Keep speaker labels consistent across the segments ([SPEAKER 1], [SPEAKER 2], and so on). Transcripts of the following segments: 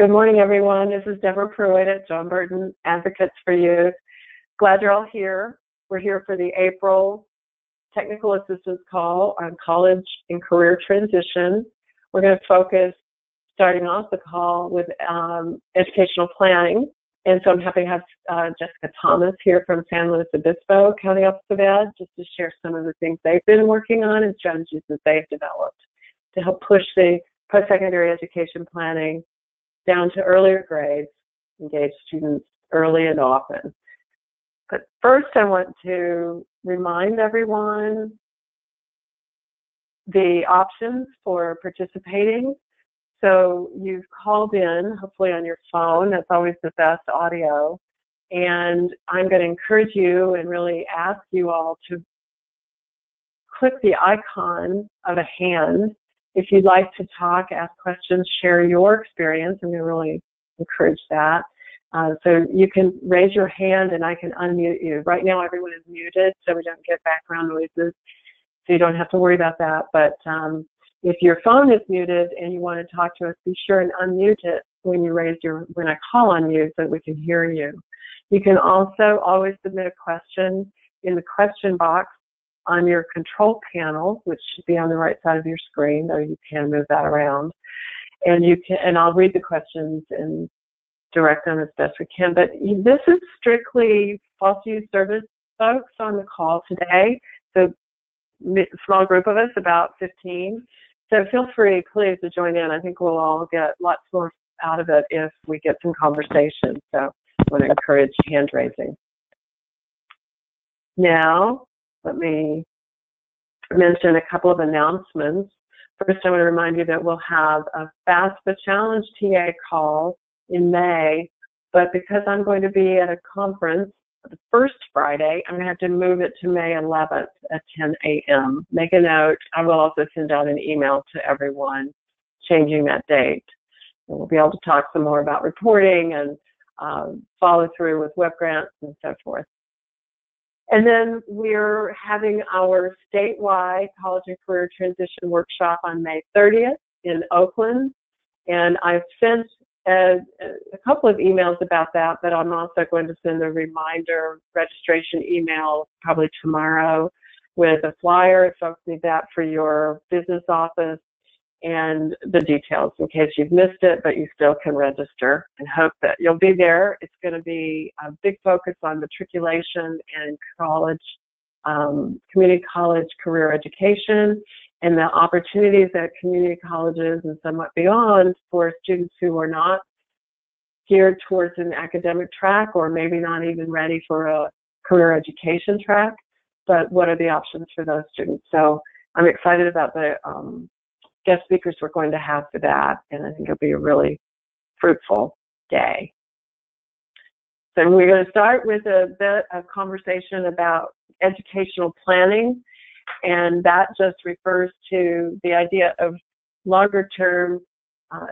[SPEAKER 1] Good morning, everyone. This is Deborah Pruitt at John Burton Advocates for Youth. Glad you're all here. We're here for the April Technical Assistance Call on College and Career Transition. We're going to focus, starting off the call, with educational planning. And so I'm happy to have Jessica Thomas here from San Luis Obispo County Office of Ed, just to share some of the things they've been working on and strategies that they've developed to help push the post-secondary education planning down to earlier grades, engage students early and often. But first, I want to remind everyone the options for participating. So you've called in, hopefully on your phone. That's always the best audio. And I'm going to encourage you and really ask you all to click the icon of a hand if you'd like to talk, ask questions, share your experience. I'm going to really encourage that. So you can raise your hand and I can unmute you. Right now everyone is muted so we don't get background noises, so you don't have to worry about that. But if your phone is muted and you want to talk to us, be sure and unmute it when I call on you so that we can hear you. You can also always submit a question in the question box on your control panel, which should be on the right side of your screen, though you can move that around. And I'll read the questions and direct them as best we can. But this is strictly false use service folks on the call today. So a small group of us, about 15. So feel free, please, to join in. I think we'll all get lots more out of it if we get some conversation. So I want to encourage hand raising. Now, let me mention a couple of announcements. First, I want to remind you that we'll have a FAFSA Challenge TA call in May, but because I'm going to be at a conference the first Friday, I'm going to have to move it to May 11th at 10 a.m. Make a note. I will also send out an email to everyone changing that date. And we'll be able to talk some more about reporting and follow through with web grants and so forth. And then we're having our statewide college and career transition workshop on May 30th in Oakland. And I've sent a couple of emails about that, but I'm also going to send a reminder registration email probably tomorrow with a flyer if folks need that for your business office, and the details in case you've missed it, but you still can register, and hope that you'll be there. It's going to be a big focus on matriculation and college, community college career education, and the opportunities at community colleges and somewhat beyond for students who are not geared towards an academic track or maybe not even ready for a career education track, but what are the options for those students? So I'm excited about the guest speakers we're going to have for that, and I think it'll be a really fruitful day. So we're going to start with a bit of conversation about educational planning, and that just refers to the idea of longer-term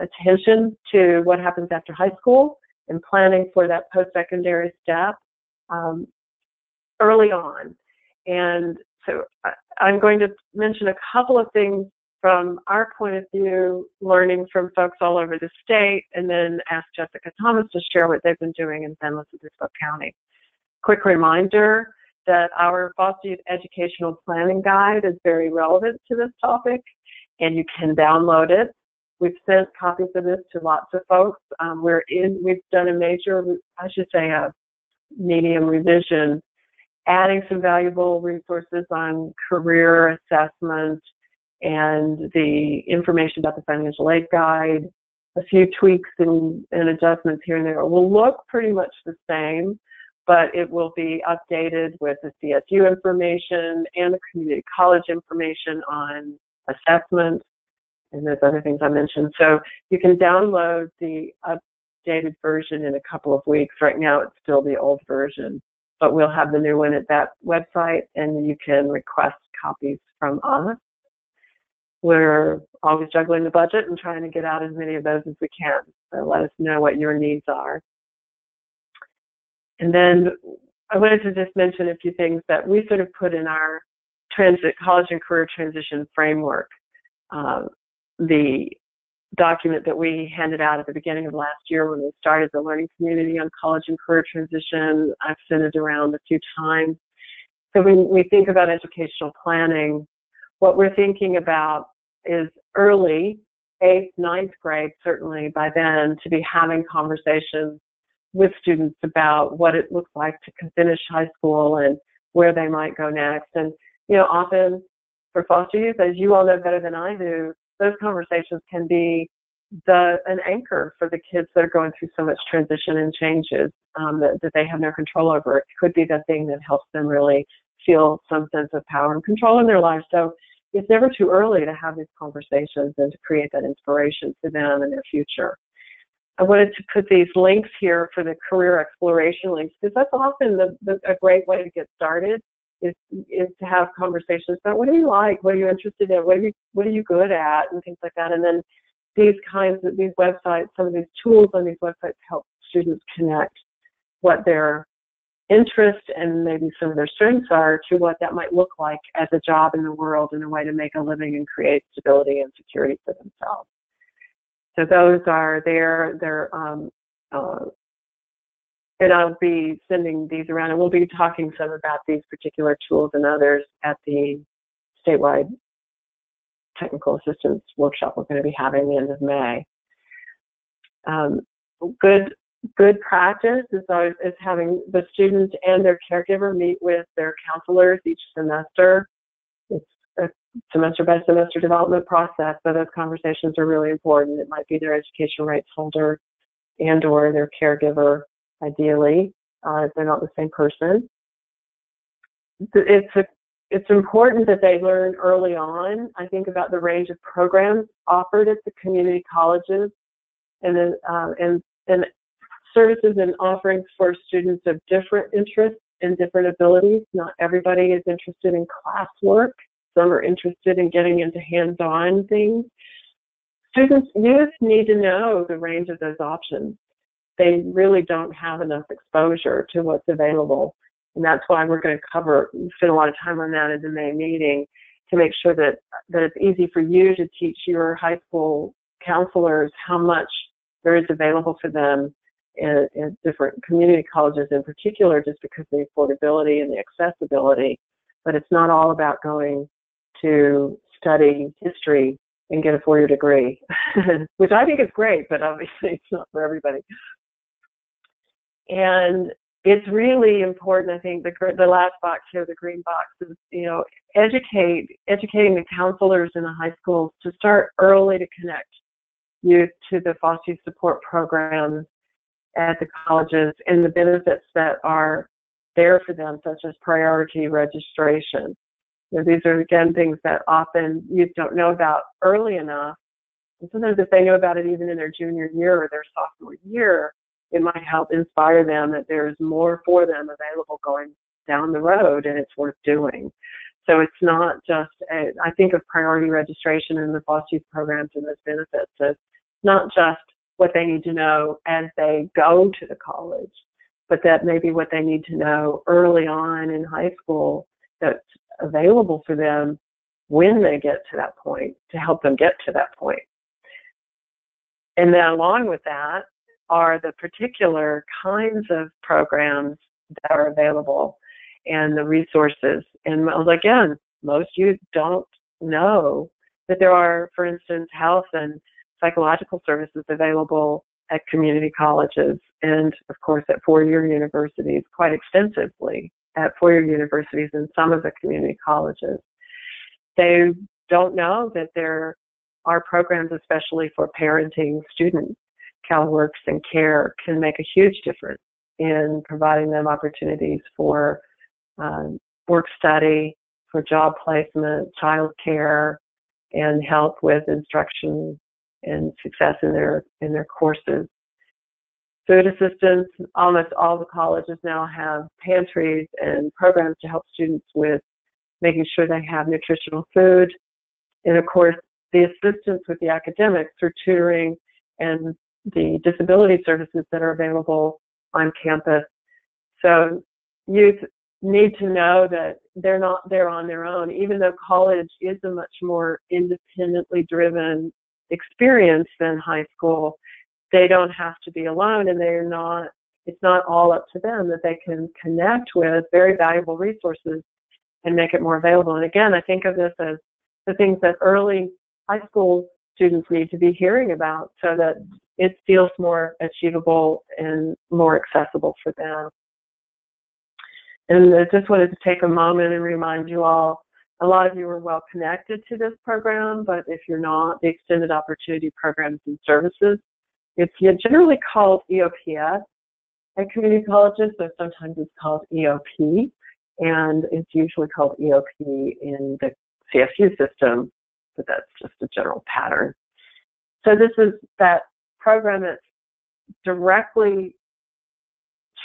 [SPEAKER 1] attention to what happens after high school and planning for that post-secondary step early on. And so I'm going to mention a couple of things from our point of view, learning from folks all over the state, and then ask Jessica Thomas to share what they've been doing in San Luis Obispo County. Quick reminder that our foster youth educational planning guide is very relevant to this topic, and you can download it. We've sent copies of this to lots of folks. We've done a major, a medium revision, adding some valuable resources on career assessment and the information about the financial aid guide. A few tweaks and adjustments here and there. It will look pretty much the same, but it will be updated with the CSU information and the community college information on assessment and those other things I mentioned. So you can download the updated version in a couple of weeks. Right now it's still the old version, but we'll have the new one at that website, and you can request copies from us. We're always juggling the budget and trying to get out as many of those as we can. So let us know what your needs are. And then I wanted to just mention a few things that we sort of put in our college and career transition framework. The document that we handed out at the beginning of last year when we started the learning community on college and career transition. I've sent it around a few times. So when we think about educational planning, what we're thinking about is early, 8th, 9th grade, certainly by then, to be having conversations with students about what it looks like to finish high school and where they might go next. And, you know, often for foster youth, as you all know better than I do, those conversations can be an anchor for the kids that are going through so much transition and changes that they have no control over. It could be the thing that helps them really feel some sense of power and control in their lives. So it's never too early to have these conversations and to create that inspiration for them and their future. I wanted to put these links here for the career exploration links, because that's often a great way to get started, is to have conversations about what do you like, what are you interested in, what are you good at, and things like that. And then these websites, some of these tools on these websites help students connect what their interest and maybe some of their strengths are to what that might look like as a job in the world and a way to make a living and create stability and security for themselves. So those are there. And I'll be sending these around, and we'll be talking some about these particular tools and others at the statewide technical assistance workshop we're going to be having the end of May. Good practice is having the students and their caregiver meet with their counselors each semester. It's a semester by semester development process, so those conversations are really important. It might be their education rights holder and or their caregiver, ideally, if they're not the same person. It's important that they learn early on, I think, about the range of programs offered at the community colleges and services and offerings for students of different interests and different abilities. Not everybody is interested in classwork. Some are interested in getting into hands-on things. Youth need to know the range of those options. They really don't have enough exposure to what's available. And that's why we're going to spend a lot of time on that in the May meeting, to make sure that it's easy for you to teach your high school counselors how much there is available for them in different community colleges in particular, just because of the affordability and the accessibility. But it's not all about going to study history and get a 4-year degree, which I think is great, but obviously it's not for everybody. And it's really important, I think, the last box here, the green box, is, you know, educating the counselors in the high schools to start early to connect youth to the foster youth support programs at the colleges and the benefits that are there for them, such as priority registration. You know, these are, again, things that often youth don't know about early enough. And sometimes if they know about it even in their junior year or their sophomore year, it might help inspire them that there's more for them available going down the road, and it's worth doing. So it's not just, I think of priority registration in the foster youth programs and those benefits as not just what they need to know as they go to the college, but that maybe what they need to know early on in high school that's available for them when they get to that point, to help them get to that point. And then along with that are the particular kinds of programs that are available and the resources. And again, most youth don't know that there are, for instance, health and psychological services available at community colleges and, of course, at 4-year universities, quite extensively at 4-year universities and some of the community colleges. They don't know that there are programs especially for parenting students. CalWorks and CARE can make a huge difference in providing them opportunities for work study, for job placement, child care, and help with instruction and success in their courses. Food assistance, almost all the colleges now have pantries and programs to help students with making sure they have nutritional food. And of course, the assistance with the academics through tutoring and the disability services that are available on campus. So youth need to know that they're not there on their own, even though college is a much more independently driven experience than high school, they don't have to be alone, and it's not all up to them, that they can connect with very valuable resources and make it more available. And again, I think of this as the things that early high school students need to be hearing about so that it feels more achievable and more accessible for them. And I just wanted to take a moment and remind you all, a lot of you are well connected to this program, but if you're not, the Extended Opportunity Programs and Services, it's generally called EOPS at community colleges, so sometimes it's called EOP, and it's usually called EOP in the CSU system, but that's just a general pattern. So this is that program that's directly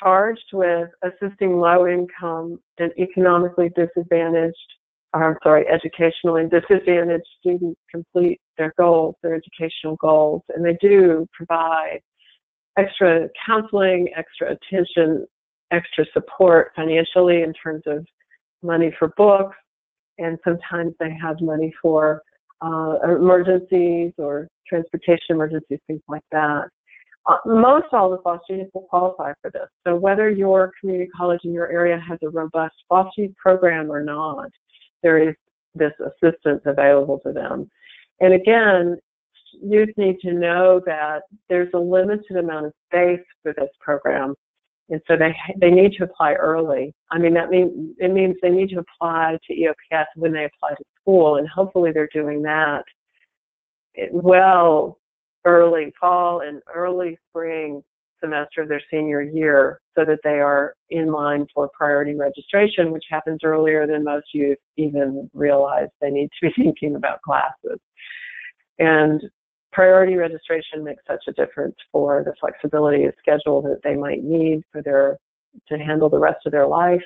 [SPEAKER 1] charged with assisting low-income and economically disadvantaged, educationally disadvantaged students complete their goals, their educational goals, and they do provide extra counseling, extra attention, extra support financially in terms of money for books, and sometimes they have money for emergencies or transportation emergencies, things like that. Most all the foster youth will qualify for this. So whether your community college in your area has a robust foster youth program or not, there is this assistance available to them. And again, youth need to know that there's a limited amount of space for this program. And so they need to apply early. I mean, it means they need to apply to EOPS when they apply to school, and hopefully they're doing that well early fall and early spring semester of their senior year, so that they are in line for priority registration, which happens earlier than most youth even realize they need to be thinking about classes. And priority registration makes such a difference for the flexibility of schedule that they might need to handle the rest of their life,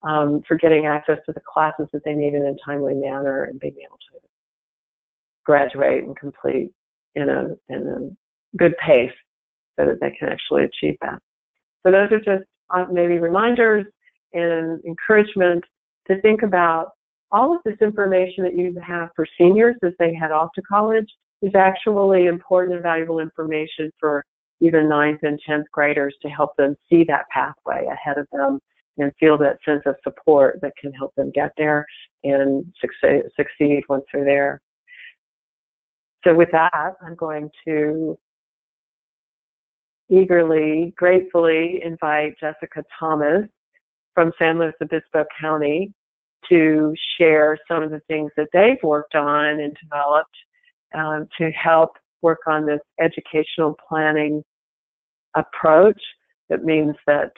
[SPEAKER 1] for getting access to the classes that they need in a timely manner, and being able to graduate and complete in a good pace so that they can actually achieve that. So those are just maybe reminders and encouragement to think about all of this information that you have for seniors as they head off to college is actually important and valuable information for even 9th and 10th graders to help them see that pathway ahead of them and feel that sense of support that can help them get there and succeed once they're there. So with that, I'm going to eagerly, gratefully invite Jessica Thomas from San Luis Obispo County to share some of the things that they've worked on and developed to help work on this educational planning approach. That means that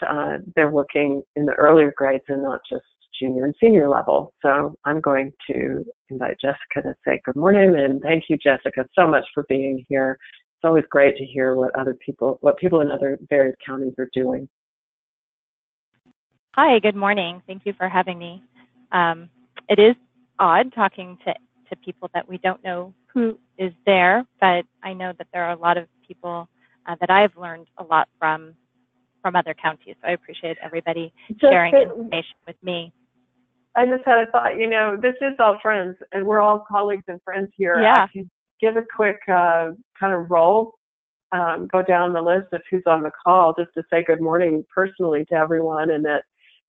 [SPEAKER 1] they're working in the earlier grades and not just junior and senior level. So I'm going to invite Jessica to say good morning, and thank you, Jessica, so much for being here. It's always great to hear what people in other various counties are doing.
[SPEAKER 2] Hi, good morning. Thank you for having me. It is odd talking to people that we don't know who is there, but I know that there are a lot of people that I've learned a lot from other counties. So I appreciate everybody sharing information with me.
[SPEAKER 1] I just had a thought, this is all friends, and we're all colleagues and friends here.
[SPEAKER 2] Yeah.
[SPEAKER 1] If you give a quick kind of roll, go down the list of who's on the call, just to say good morning personally to everyone, and that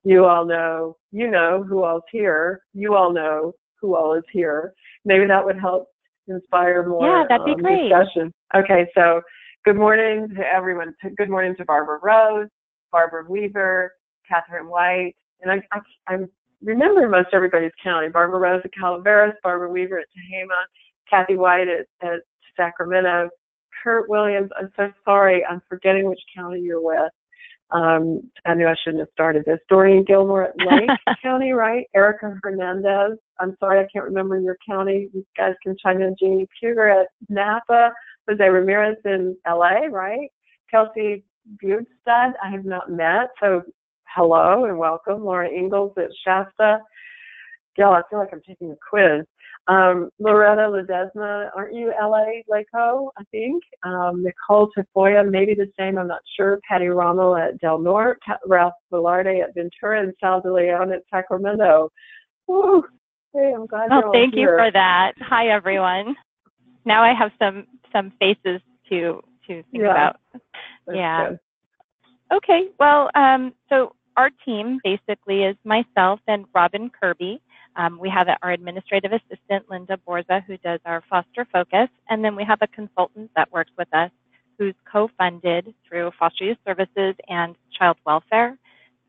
[SPEAKER 1] you all know, who all's here. You all know who all is here. Maybe that would help inspire more
[SPEAKER 2] that'd be great.
[SPEAKER 1] Discussion. Okay, so good morning to everyone. Good morning to Barbara Rose, Barbara Weaver, Catherine White, and I remember most everybody's county. Barbara Rose at Calaveras, Barbara Weaver at Tehama, Kathy White at Sacramento, Kurt Williams. I'm so sorry, I'm forgetting which county you're with. I knew I shouldn't have started this. Doreen Gilmore at Lake County, right? Erica Hernandez. I'm sorry, I can't remember your county. You guys can chime in. Jeannie Puger at Napa. Jose Ramirez in LA, right? Kelsey Budstad, I have not met, so hello and welcome. Laura Ingalls at Shasta. Gail, I feel like I'm taking a quiz. Loretta Ledesma, aren't you LA, Laco, I think? Nicole Tafoya, maybe the same, I'm not sure. Patty Rommel at Del Norte, Ralph Velarde at Ventura, and Sal De Leon at Sacramento. Woo. Hey, I'm glad you're all
[SPEAKER 2] thank
[SPEAKER 1] here.
[SPEAKER 2] you for that. Hi, everyone. Now I have some faces to think about. Yeah.
[SPEAKER 1] Good.
[SPEAKER 2] Okay. Well, so our team basically is myself and Robin Kirby. We have our administrative assistant, Linda Borza, who does our foster focus. And then we have a consultant that works with us who's co-funded through Foster Youth Services and Child Welfare.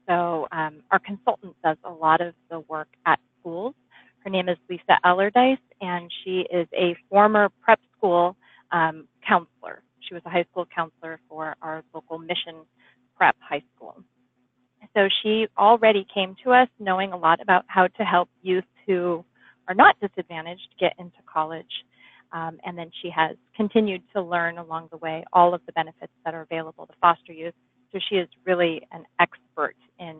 [SPEAKER 2] So our consultant does a lot of the work at schools. Her name is Lisa Ellerdice, and she is a former prep school counselor. She was a high school counselor for our local Mission Prep High School. So she already came to us knowing a lot about how to help youth who are not disadvantaged get into college. And then she has continued to learn along the way all of the benefits that are available to foster youth. So she is really an expert in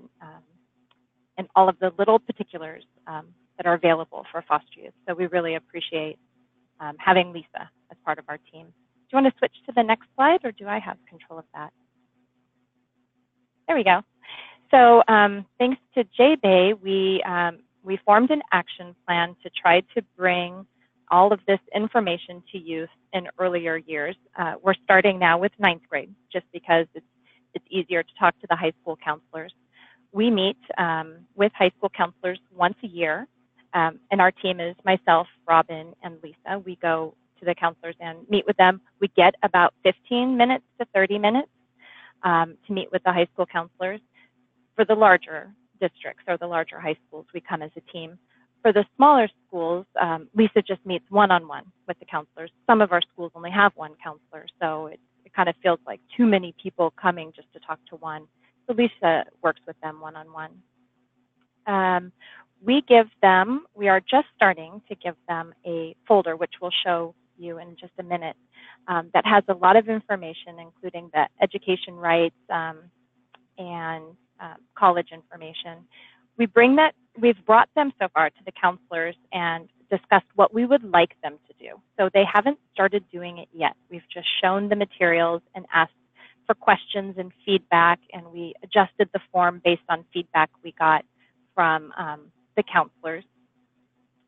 [SPEAKER 2] all of the little particulars that are available for foster youth. So we really appreciate having Lisa as part of our team. Do you want to switch to the next slide, or do I have control of that? There we go. So thanks to J-Bay, we formed an action plan to try to bring all of this information to youth in earlier years. We're starting now with 9th grade, just because it's easier to talk to the high school counselors. We meet with high school counselors once a year, and our team is myself, Robin, and Lisa. We go to the counselors and meet with them. We get about 15 minutes to 30 minutes to meet with the high school counselors. For the larger districts or the larger high schools, we come as a team. For the smaller schools, Lisa just meets one-on-one with the counselors. Some of our schools only have one counselor, so it kind of feels like too many people coming just to talk to one. So Lisa works with them one-on-one. We are just starting to give them a folder, which we'll show you in just a minute, that has a lot of information, including the education rights and college information. We've brought them so far to the counselors and discussed what we would like them to do. So they haven't started doing it yet. We've just shown the materials and asked for questions and feedback, and we adjusted the form based on feedback we got from the counselors.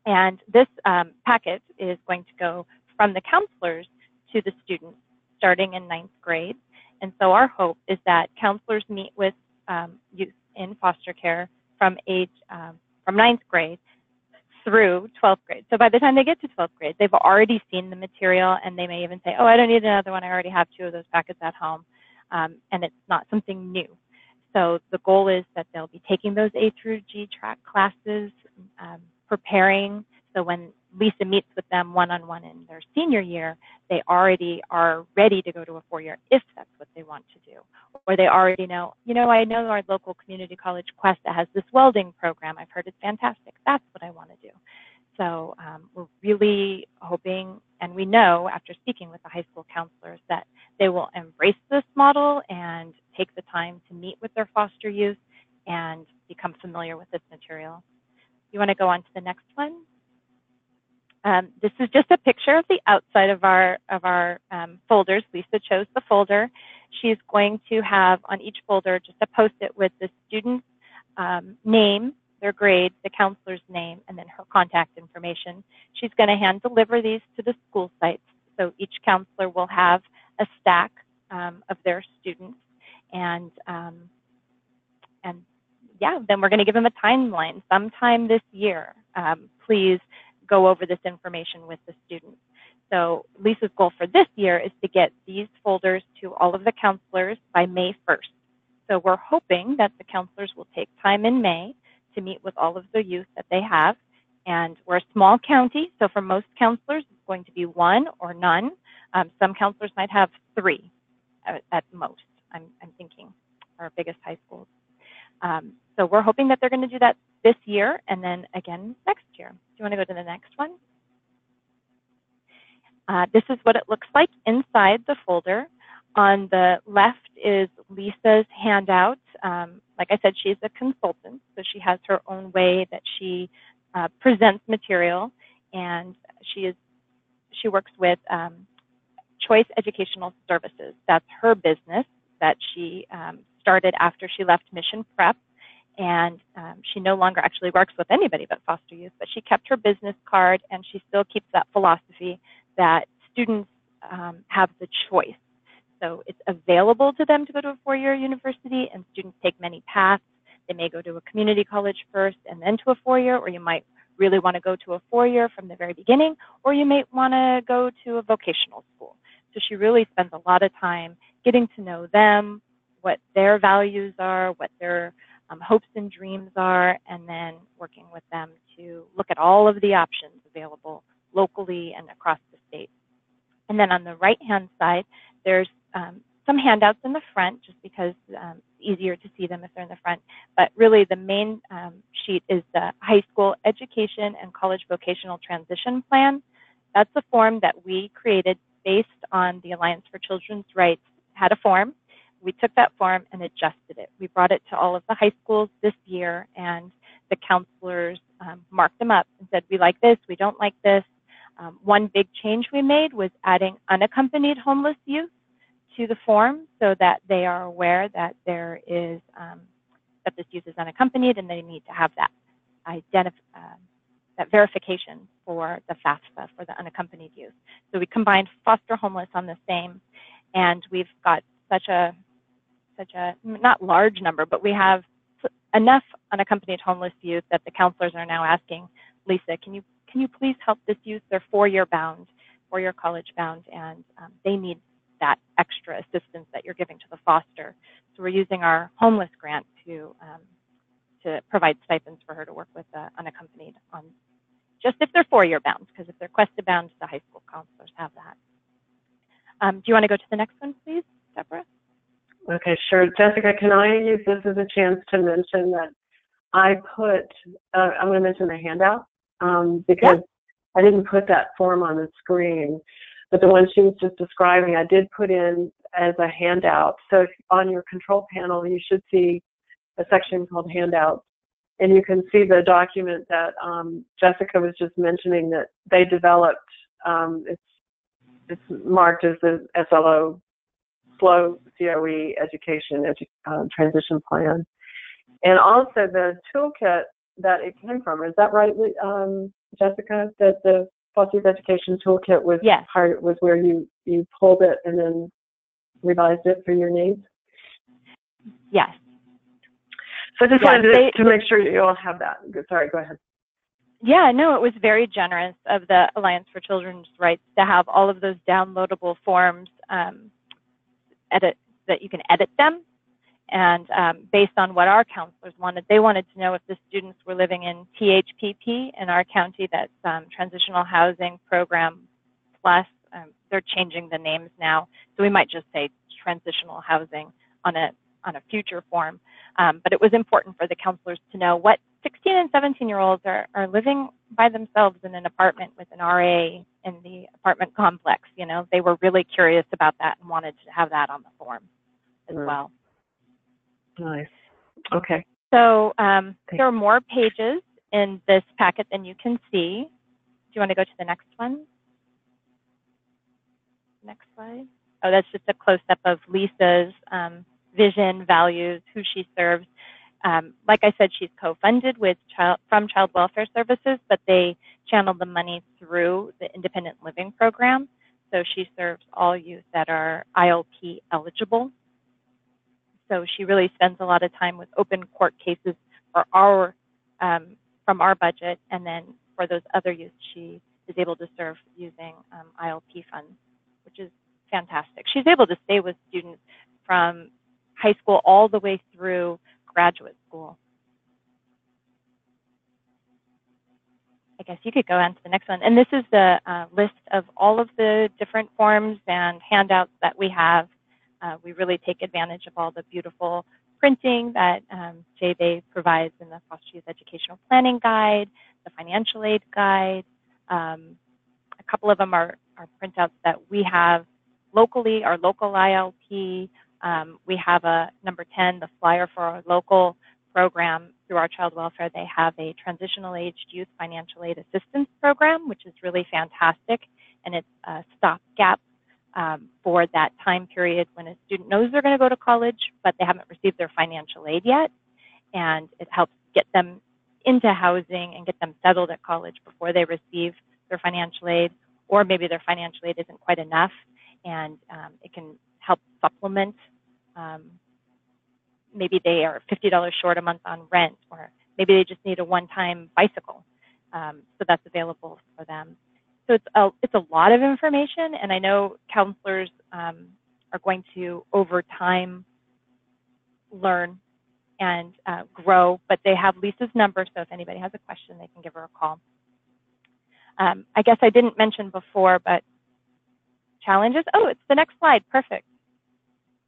[SPEAKER 2] And this packet is going to go from the counselors to the students starting in 9th grade. And so our hope is that counselors meet with youth in foster care from 9th grade through 12th grade. So by the time they get to 12th grade, they've already seen the material, and they may even say, oh, I don't need another one. I already have 2 of those packets at home. And it's not something new. So the goal is that they'll be taking those A through G track classes, preparing. So when Lisa meets with them one-on-one in their senior year, they already are ready to go to a 4-year if that's what they want to do. Or they already know, I know our local community college, Quest, that has this welding program. I've heard it's fantastic. That's what I want to do. So we're really hoping, and we know after speaking with the high school counselors, that they will embrace this model and take the time to meet with their foster youth and become familiar with this material. You want to go on to the next one? This is just a picture of the outside of our folders. Lisa chose the folder. She's going to have on each folder just a post-it with the student's name, their grade, the counselor's name, and then her contact information. She's going to hand deliver these to the school sites. So each counselor will have a stack of their students, and yeah, then we're going to give them a timeline sometime this year. Please go over this information with the students. So Lisa's goal for this year is to get these folders to all of the counselors by May 1st. So we're hoping that the counselors will take time in May to meet with all of the youth that they have. And we're a small county, so for most counselors, it's going to be 1 or none. Some counselors might have 3 at most, I'm thinking, our biggest high schools. So we're hoping that they're going to do that this year and then again next year. Do you want to go to the next one? This is what it looks like inside the folder. On the left is Lisa's handout. Like I said, she's a consultant, so she has her own way that she presents material, and she works with Choice Educational Services. That's her business that she started after she left Mission Prep, and she no longer actually works with anybody but foster youth, but she kept her business card, and she still keeps that philosophy that students have the choice. So it's available to them to go to a four-year university, and students take many paths. They may go to a community college first and then to a four-year, or you might really want to go to a four-year from the very beginning, or you may want to go to a vocational school. So she really spends a lot of time getting to know them, what their values are, what their hopes and dreams are, and then working with them to look at all of the options available locally and across the state. And then on the right-hand side, there's some handouts in the front, just because it's easier to see them if they're in the front. But really the main sheet is the High School Education and College Vocational Transition Plan. That's a form that we created based on the Alliance for Children's Rights had a form. We took that form and adjusted it. We brought it to all of the high schools this year, and the counselors marked them up and said, we like this, we don't like this. One big change we made was adding unaccompanied homeless youth to the form, so that they are aware that there is that this youth is unaccompanied, and they need to have that that verification for the FAFSA, for the unaccompanied youth. So we combined foster homeless on the same, and we've got such a not large number, but we have enough unaccompanied homeless youth that the counselors are now asking, Lisa, can you please help this youth? They're four-year college bound, and they need that extra assistance that you're giving to the foster. So we're using our homeless grant to provide stipends for her to work with unaccompanied on just if they're four-year bound, because if they're Cuesta bound, the high school counselors have that. Do you want to go to the next one, please, Deborah?
[SPEAKER 1] Okay, sure. Jessica, can I use this as a chance to mention that I put, I'm going to mention the handout, because I didn't put that form on the screen, but the one she was just describing, I did put in as a handout. So on your control panel, you should see a section called Handouts, and you can see the document that Jessica was just mentioning that they developed. It's marked as the SLO, Slow COE Education Transition Plan. And also the toolkit that it came from, is that right, Jessica, that the Foster Youth Education Toolkit was was where you pulled it and then revised it for your needs?
[SPEAKER 2] Yes.
[SPEAKER 1] So I just wanted to make sure you all have that. Sorry, go ahead.
[SPEAKER 2] Yeah, no, it was very generous of the Alliance for Children's Rights to have all of those downloadable forms that you can edit them. And based on what our counselors wanted, they wanted to know if the students were living in THPP in our county, that's Transitional Housing Program Plus. They're changing the names now, so we might just say transitional housing on a future form. But it was important for the counselors to know what 16 and 17-year-olds are living by themselves in an apartment with an RA in the apartment complex. You know, they were really curious about that and wanted to have that on the form as well.
[SPEAKER 1] Nice. Okay.
[SPEAKER 2] So there are more pages in this packet than you can see. Do you want to go to the next one? Next slide. Oh, that's just a close-up of Lisa's vision, values, who she serves. Like I said, she's co-funded with from Child Welfare Services, but they channel the money through the Independent Living Program. So she serves all youth that are ILP eligible. So she really spends a lot of time with open court cases for from our budget, and then for those other youth, she is able to serve using ILP funds, which is fantastic. She's able to stay with students from high school all the way through graduate school. I guess you could go on to the next one. And this is the list of all of the different forms and handouts that we have. We really take advantage of all the beautiful printing that JBay provides in the Foster Youth Educational Planning Guide, the Financial Aid Guide. A couple of them are printouts that we have locally, our local ILP. We have a number 10, the flyer for our local program through our child welfare. They have a transitional aged youth financial aid assistance program, which is really fantastic, and it's a stopgap for that time period when a student knows they're going to go to college, but they haven't received their financial aid yet, and it helps get them into housing and get them settled at college before they receive their financial aid. or maybe their financial aid isn't quite enough, and it can help supplement. Maybe they are $50 short a month on rent, or maybe they just need a one-time bicycle, so that's available for them. So it's a lot of information, and I know counselors are going to, over time, learn and grow, but they have Lisa's number, so if anybody has a question, they can give her a call. I guess I didn't mention before, but challenges. Oh, it's the next slide. Perfect.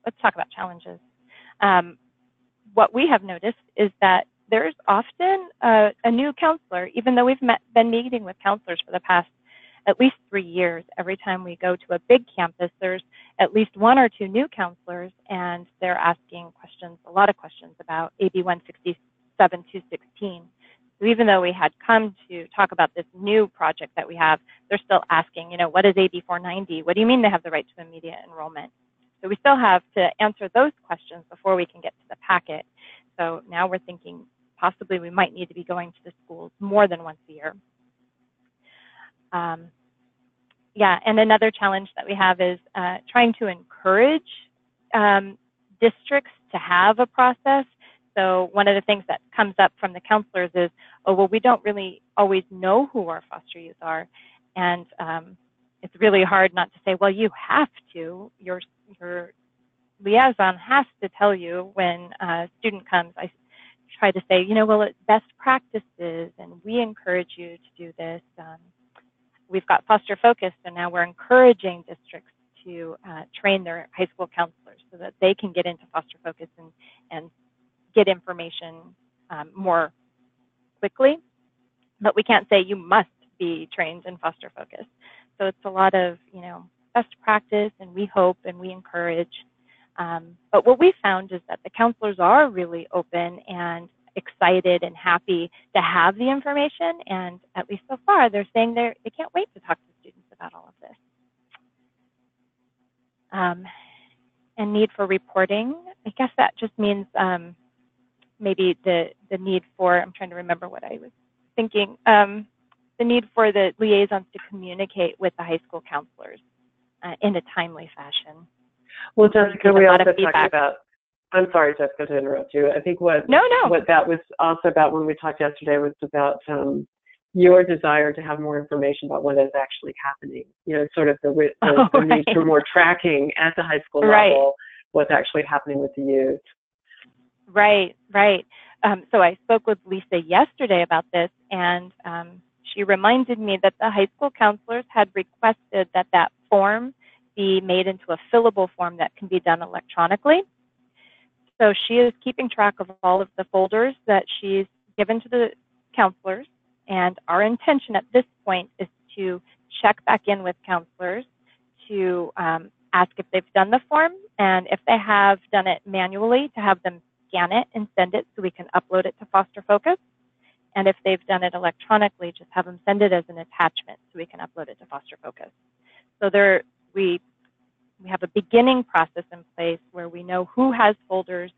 [SPEAKER 2] Let's talk about challenges. What we have noticed is that there's often a new counselor, even though we've been meeting with counselors for the past at least 3 years. Every time we go to a big campus, there's at least 1 or 2 new counselors, and they're asking questions, a lot of questions about AB 167-216. So even though we had come to talk about this new project that we have, they're still asking, you know, what is AB 490? What do you mean they have the right to immediate enrollment? So we still have to answer those questions before we can get to the packet. So now we're thinking possibly we might need to be going to the schools more than once a year. Yeah, and another challenge that we have is trying to encourage districts to have a process. So one of the things that comes up from the counselors is, oh, well, we don't really always know who our foster youth are. And it's really hard not to say, well, you have to. Your liaison has to tell you when a student comes. I try to say, you know, well, it's best practices, and we encourage you to do this. We've got Foster Focus, and now we're encouraging districts to train their high school counselors so that they can get into Foster Focus and get information more quickly. But we can't say you must be trained in Foster Focus. So it's a lot of, you know, best practice, and we hope and we encourage. But what we found is that the counselors are really open and excited and happy to have the information, and at least so far, they're saying they can't wait to talk to students about all of this. And need for reporting, I guess that just means maybe the need for, I'm trying to remember what I was thinking, the need for the liaisons to communicate with the high school counselors in a timely fashion.
[SPEAKER 1] Well, Jessica, we also talked about, I'm sorry, Jessica, to interrupt you. I think what that was also about when we talked yesterday was about your desire to have more information about what is actually happening. You know, sort of the need for more tracking at the high school level, what's actually happening with the youth. Right, right.
[SPEAKER 2] So I spoke with Lisa yesterday about this, and she reminded me that the high school counselors had requested that that form be made into a fillable form that can be done electronically. So she is keeping track of all of the folders that she's given to the counselors, and our intention at this point is to check back in with counselors to ask if they've done the form, and if they have done it manually, to have them scan it and send it so we can upload it to Foster Focus. And if they've done it electronically, just have them send it as an attachment so we can upload it to Foster Focus. So we have a beginning process in place where we know who has folders,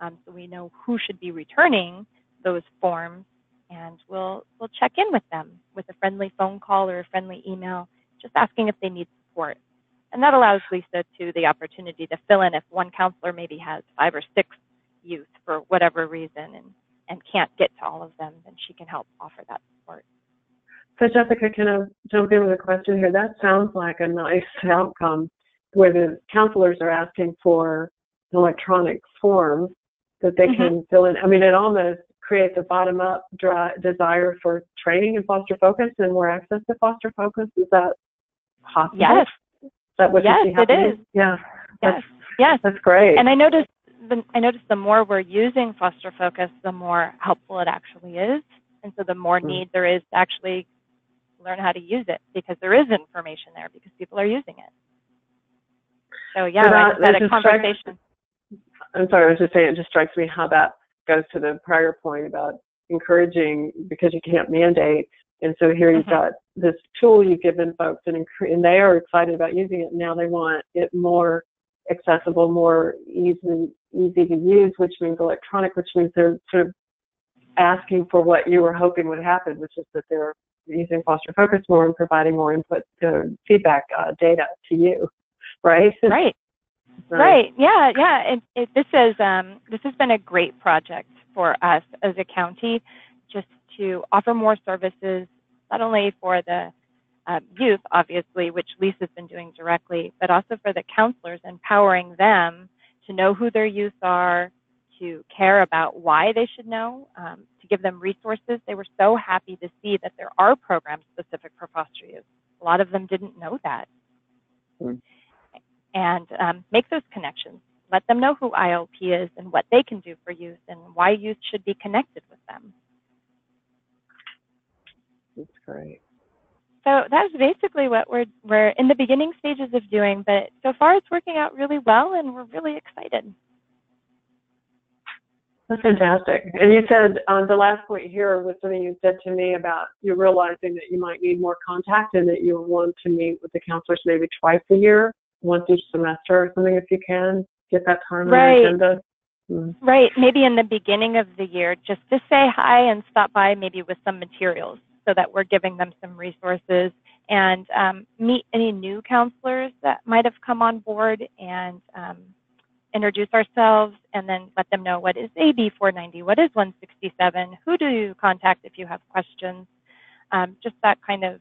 [SPEAKER 2] so we know who should be returning those forms, and we'll check in with them with a friendly phone call or a friendly email, just asking if they need support. And that allows Lisa the opportunity to fill in if one counselor maybe has 5 or 6 youth for whatever reason and can't get to all of them, then she can help offer that support.
[SPEAKER 1] So Jessica, can I jump in with a question here? That sounds like a nice outcome where the counselors are asking for an electronic form that they can fill in. I mean, it almost creates a bottom-up desire for training in Foster Focus and more access to Foster Focus. Is that possible?
[SPEAKER 2] Yes.
[SPEAKER 1] Is that what you see happening?
[SPEAKER 2] It is.
[SPEAKER 1] Yeah.
[SPEAKER 2] Yes.
[SPEAKER 1] That's great.
[SPEAKER 2] And I noticed the more we're using Foster Focus, the more helpful it actually is. And so the more need there is to actually learn how to use it, because there is information there because people are using it. So yeah, I just had a conversation.
[SPEAKER 1] I'm sorry, I was just saying, it just strikes me how that goes to the prior point about encouraging, because you can't mandate. And so here you've got this tool you've given folks, and they are excited about using it. Now they want it more accessible, more easy to use, which means electronic, which means they're sort of asking for what you were hoping would happen, which is that they're using foster focus more and providing more input, feedback data to you, right?
[SPEAKER 2] Right. Right. Yeah. Yeah. This has been a great project for us as a county, just to offer more services, not only for the youth, obviously, which Lisa's been doing directly, but also for the counselors, empowering them to know who their youth are, to care about why they should know, to give them resources. They were so happy to see that there are programs specific for foster youth. A lot of them didn't know that. And make those connections. Let them know who ILP is and what they can do for youth and why youth should be connected with them.
[SPEAKER 1] That's great.
[SPEAKER 2] So that's basically what we're in the beginning stages of doing, but so far it's working out really well, and we're really excited.
[SPEAKER 1] That's fantastic. And you said the last point here was something you said to me about you realizing that you might need more contact and that you want to meet with the counselors maybe twice a year, once each semester or something, if you can get that time on the agenda.
[SPEAKER 2] Right. Maybe in the beginning of the year, just to say hi and stop by maybe with some materials so that we're giving them some resources, and meet any new counselors that might have come on board, and introduce ourselves, and then let them know what is AB 490, what is 167, who do you contact if you have questions, just that kind of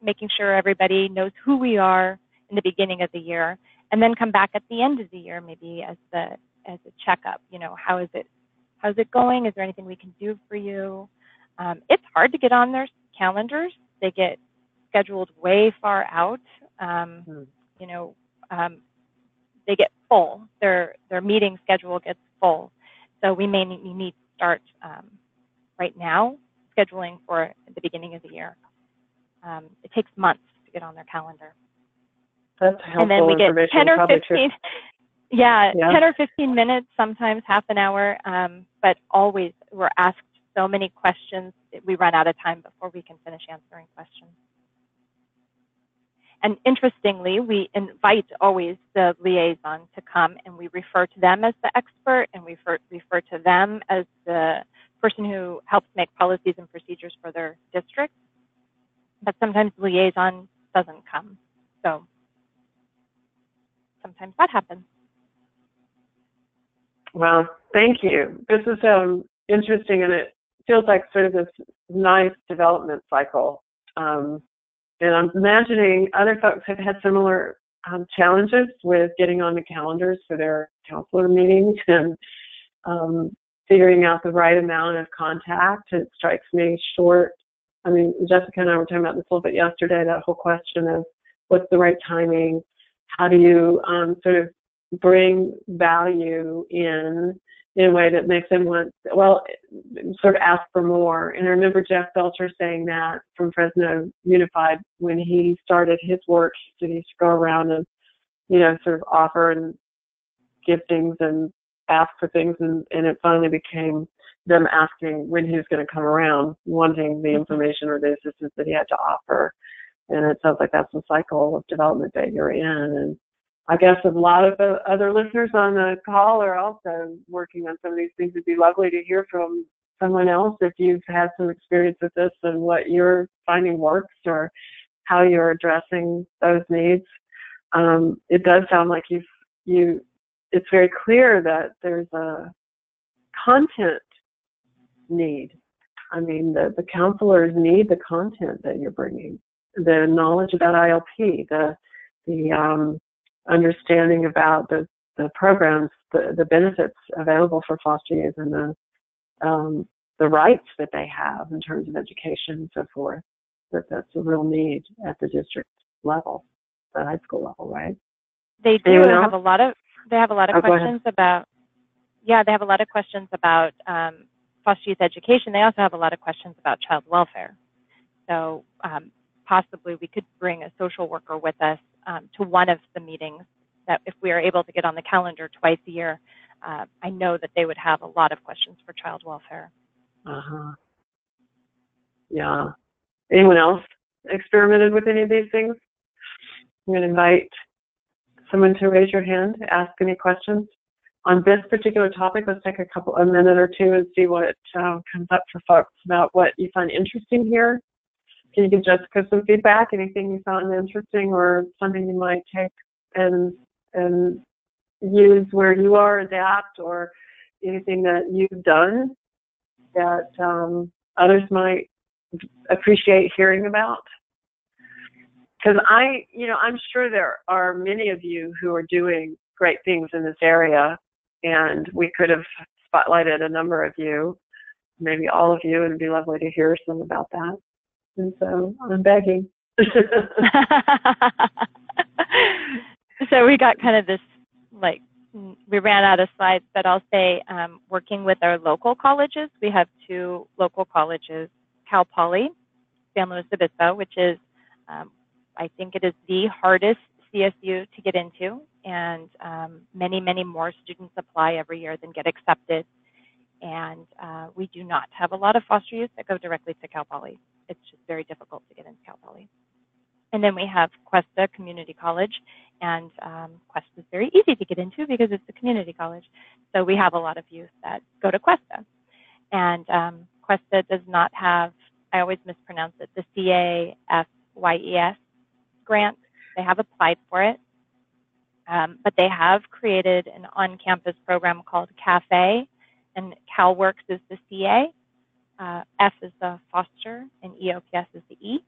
[SPEAKER 2] making sure everybody knows who we are in the beginning of the year, and then come back at the end of the year maybe as a checkup. You know, how's it going? Is there anything we can do for you? It's hard to get on their calendars. They get scheduled way far out. You know, they get full. Their meeting schedule gets full. So we may need to start right now scheduling for the beginning of the year. It takes months to get on their calendar.
[SPEAKER 1] That's helpful.
[SPEAKER 2] And then we get 10 or 15. Yeah, 10 or 15 minutes, sometimes half an hour, but always we're asked so many questions that we run out of time before we can finish answering questions. And interestingly, we invite always the liaison to come, and we refer to them as the expert, and we refer to them as the person who helps make policies and procedures for their district. But sometimes the liaison doesn't come, so sometimes that happens.
[SPEAKER 1] Well, thank you. This is interesting, and it feels like sort of this nice development cycle. And I'm imagining other folks have had similar challenges with getting on the calendars for their counselor meetings and figuring out the right amount of contact. It strikes me short. I mean, Jessica and I were talking about this a little bit yesterday, that whole question of what's the right timing? How do you sort of bring value in a way that makes them want, well, sort of ask for more. And I remember Jeff Belcher saying that from Fresno Unified when he started his work. He used to go around and, you know, sort of offer and give things and ask for things, and it finally became them asking when he was going to come around, wanting the information or the assistance that he had to offer. And it sounds like that's the cycle of development that you're in. And I guess a lot of the other listeners on the call are also working on some of these things. It'd be lovely to hear from someone else if you've had some experience with this and what you're finding works or how you're addressing those needs. It does sound like it's very clear that there's a content need. I mean, the counselors need the content that you're bringing, the knowledge about ILP, the understanding about the programs, the benefits available for foster youth, and the rights that they have in terms of education and so forth. That's a real need at the district level, the high school level, right?
[SPEAKER 2] They do have a lot of questions about. Yeah, they have a lot of questions about foster youth education. They also have a lot of questions about child welfare. So possibly we could bring a social worker with us to one of the meetings, that if we are able to get on the calendar twice a year, I know that they would have a lot of questions for child welfare.
[SPEAKER 1] Yeah. Anyone else experimented with any of these things? I'm going to invite someone to raise your hand, ask any questions. On this particular topic, let's take a minute or two and see what comes up for folks about what you find interesting here. can you give Jessica some feedback? Anything you found interesting or something you might take and use where you are, adapt, or anything that you've done that others might appreciate hearing about? Because I'm sure there are many of you who are doing great things in this area, and we could have spotlighted a number of you, maybe all of you, and it'd be lovely to hear some about that. And so I'm begging.
[SPEAKER 2] So we got kind of this, like, we ran out of slides, but I'll say working with our local colleges, we have 2 local colleges, Cal Poly, San Luis Obispo, which is, I think it is the hardest CSU to get into, and many, many more students apply every year than get accepted. And we do not have a lot of foster youth that go directly to Cal Poly. It's just very difficult to get into Cal Poly. And then we have Cuesta Community College, and Cuesta is very easy to get into because it's a community college. So we have a lot of youth that go to Cuesta. And Cuesta does not have, I always mispronounce it, the CAFYES grant. They have applied for it, but they have created an on-campus program called CAFE, and CalWorks is the CA, F is the foster, and EOPS is the E.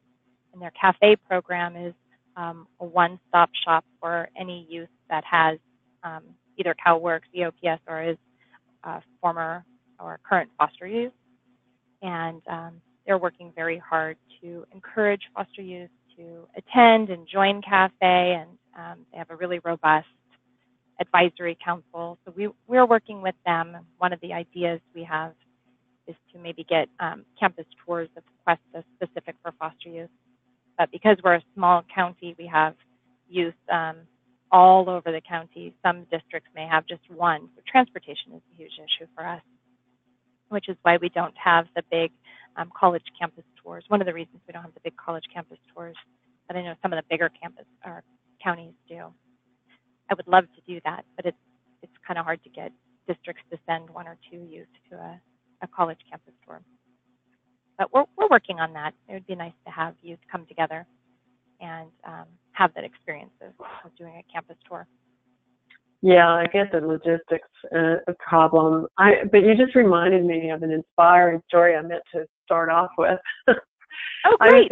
[SPEAKER 2] And their CAFE program is a one-stop shop for any youth that has either CalWorks, EOPS, or is former or current foster youth. And they're working very hard to encourage foster youth to attend and join CAFE, and they have a really robust advisory council. So we're working with them. One of the ideas we have is to maybe get campus tours of Cuesta specific for foster youth. But because we're a small county, we have youth all over the county. Some districts may have just one. So transportation is a huge issue for us, which is why we don't have the big college campus tours. One of the reasons we don't have the big college campus tours, but I know some of the bigger campus or counties do. I would love to do that, but it's kind of hard to get districts to send 1 or 2 youth to a college campus tour. But we're working on that. It would be nice to have youth come together and have that experience of doing a campus tour.
[SPEAKER 1] Yeah, I get the logistics problem. But you just reminded me of an inspiring story I meant to start off with.
[SPEAKER 2] Oh, great.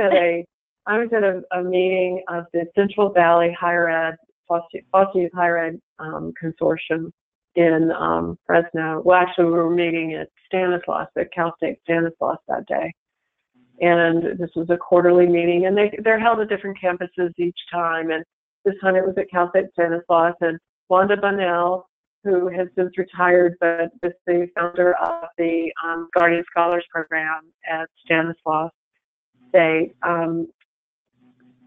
[SPEAKER 1] I was at a meeting of the Central Valley Higher Ed, Foster Youth Higher Ed Consortium in Fresno. Well, actually, we were meeting at Stanislaus, at Cal State Stanislaus that day. And this was a quarterly meeting, and they're held at different campuses each time. And this time it was at Cal State Stanislaus, and Wanda Bunnell, who has since retired, but is the founder of the Guardian Scholars Program at Stanislaus State,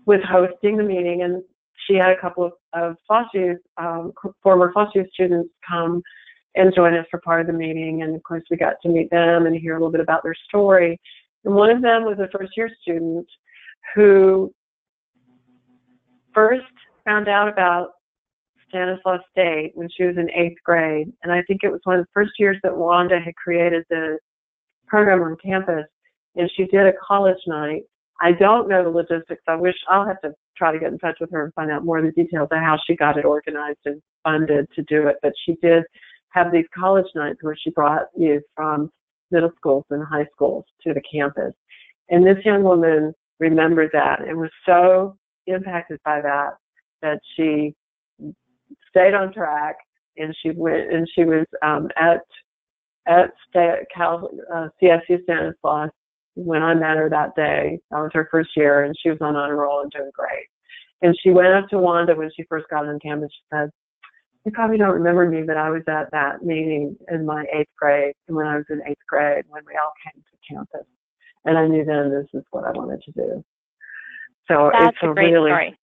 [SPEAKER 1] was hosting the meeting, and she had a couple of foster youth, former foster youth students come and join us for part of the meeting. And of course, we got to meet them and hear a little bit about their story. And one of them was a first-year student who first found out about Stanislaus State when she was in 8th grade. And I think it was one of the first years that Wanda had created the program on campus, and she did a college night. I don't know the logistics. I'll have to try to get in touch with her and find out more of the details of how she got it organized and funded to do it. But she did have these college nights where she brought youth from middle schools and high schools to the campus. And this young woman remembered that and was so impacted by that she stayed on track, and she went, and she was at CSU Stanislaus when I met her that day. That was her first year, and she was on honor roll and doing great. And she went up to Wanda when she first got on campus. She said, "You probably don't remember me, but I was at that meeting in my 8th grade, and when I was in 8th grade, when we all came to campus. And I knew then this is what I wanted to do." So
[SPEAKER 2] that's a great story.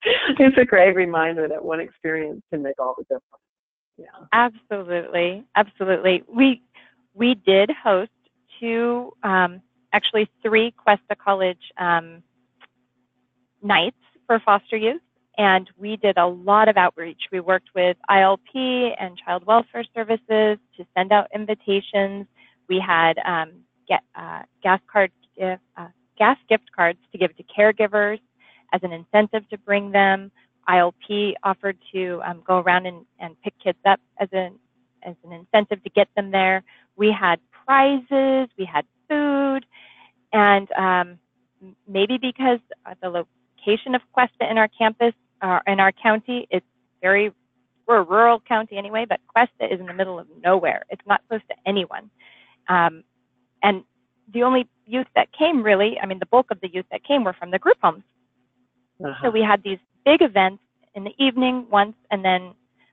[SPEAKER 1] It's a great reminder that one experience can make all the difference. Yeah.
[SPEAKER 2] Absolutely. Absolutely. We did host 2, actually 3 Cuesta College nights for foster youth, and we did a lot of outreach. We worked with ILP and Child Welfare Services to send out invitations. We had gas card gas gift cards to give to caregivers as an incentive to bring them. ILP offered to go around and pick kids up as an incentive to get them there. We had prizes, we had food, and maybe because the location of Cuesta in our campus, in our county, we're a rural county anyway, but Cuesta is in the middle of nowhere. It's not close to anyone. And the only youth that came really, I mean, the bulk of the youth that came were from the group homes. So we had these big events in the evening once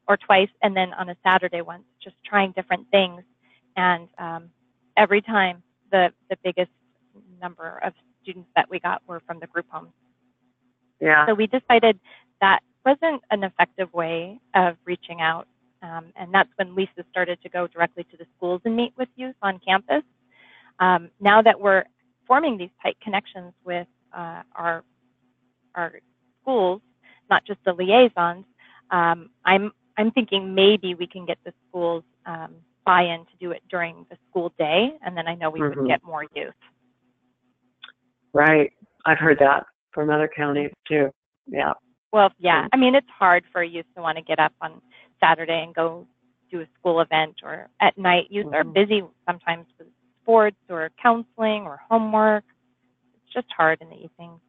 [SPEAKER 2] or twice, and then on a Saturday once, just trying different things. And every time the biggest number of students that we got were from the group homes.
[SPEAKER 1] Yeah.
[SPEAKER 2] So we decided that wasn't an effective way of reaching out. And that's when Lisa started to go directly to the schools and meet with youth on campus. Now that we're forming these tight connections with our schools, not just the liaisons, I'm thinking maybe we can get the schools buy-in to do it during the school day, and then I know we would get more youth.
[SPEAKER 1] Right. I've heard that from other counties too. Yeah.
[SPEAKER 2] Well, yeah. I mean, it's hard for youth to want to get up on Saturday and go do a school event, or at night. Youth are busy sometimes with sports or counseling or homework. It's just hard in the evenings.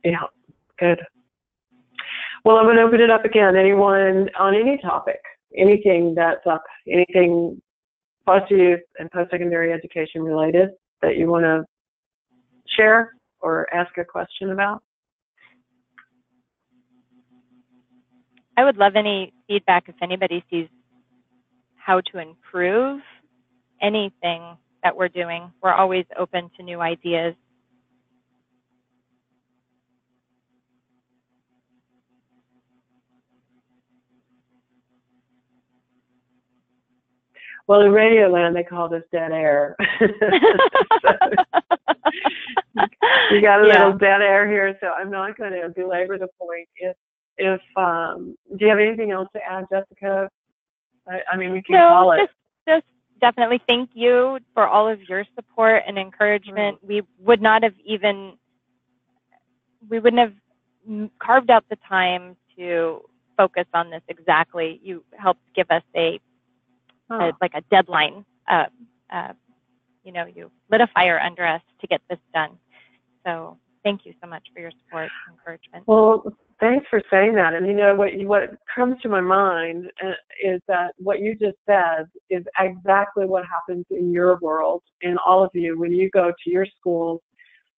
[SPEAKER 1] Yeah, good. Well, I'm going to open it up again. Anyone on any topic, anything that's up, anything foster youth and post-secondary education related that you want to share or ask a question about?
[SPEAKER 2] I would love any feedback if anybody sees how to improve anything that we're doing. We're always open to new ideas.
[SPEAKER 1] Well, in Radio Land, they call this dead air. You got a little dead air here, so I'm not going to belabor the point. If do you have anything else to add, Jessica? I mean, we can call it.
[SPEAKER 2] Just definitely thank you for all of your support and encouragement. We wouldn't have carved out the time to focus on this exactly. You helped give us like a deadline. You lit a fire under us to get this done. So thank you so much for your support and encouragement.
[SPEAKER 1] Well, thanks for saying that. And what comes to my mind is that what you just said is exactly what happens in your world, in all of you. When you go to your schools,